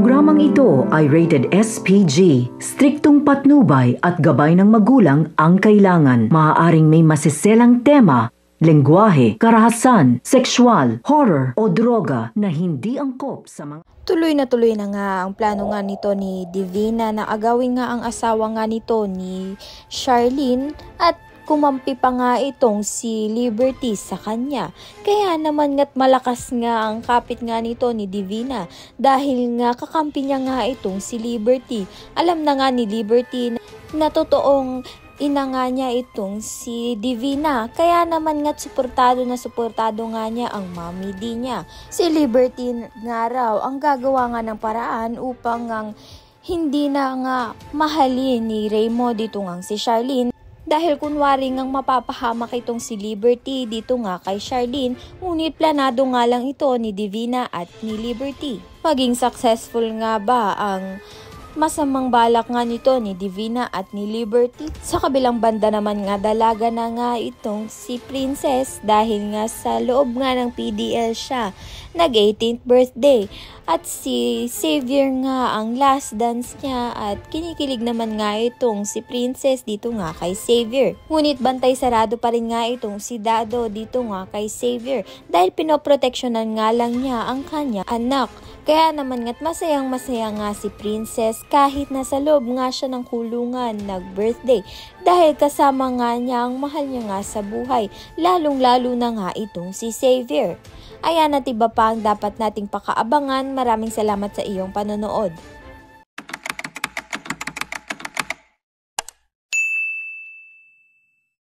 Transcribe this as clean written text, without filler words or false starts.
programang ito ay rated SPG. Striktong patnubay at gabay ng magulang ang kailangan. Maaaring may masiselang tema, lengguwahe, karahasan, sexual, horror o droga na hindi angkop sa mga... Tuloy na nga ang plano nga nito ni Divina na agawin nga ang asawa nga nito ni Charlene at kumampi pa nga itong si Liberty sa kanya. Kaya naman nga't malakas nga ang kapit nga nito ni Divina dahil nga kakampi niya nga itong si Liberty. Alam na nga ni Liberty na totoong ina nga niya itong si Divina. Kaya naman nga't suportado nga niya ang mommy D niya. Si Liberty nga raw ang gagawa nga ng paraan upang nga hindi na nga mahalin ni Raymond dito nga si Charlene. Dahil kunwari ngang mapapahamak itong si Liberty dito nga kay Charlene, ngunit planado nga lang ito ni Divina at ni Liberty. Paging successful nga ba ang masamang balak nga nito ni Divina at ni Liberty? Sa kabilang banda naman nga dalaga na nga itong si Princess dahil nga sa loob nga ng PDL siya nag-18th birthday. At si Xavier nga ang last dance niya at kinikilig naman nga itong si Princess dito nga kay Xavier. Ngunit bantay sarado pa rin nga itong si Dado dito nga kay Xavier dahil pinoproteksyonan nga lang niya ang kanya anak. Kaya naman nga't masayang-masaya nga si Princess kahit nasa loob nga siya ng kulungan nag-birthday dahil kasama nga niya ang mahal niya nga sa buhay, lalong-lalo na nga itong si Xavier. Ayan at iba pa ang dapat nating pakaabangan. Maraming salamat sa iyong panonood.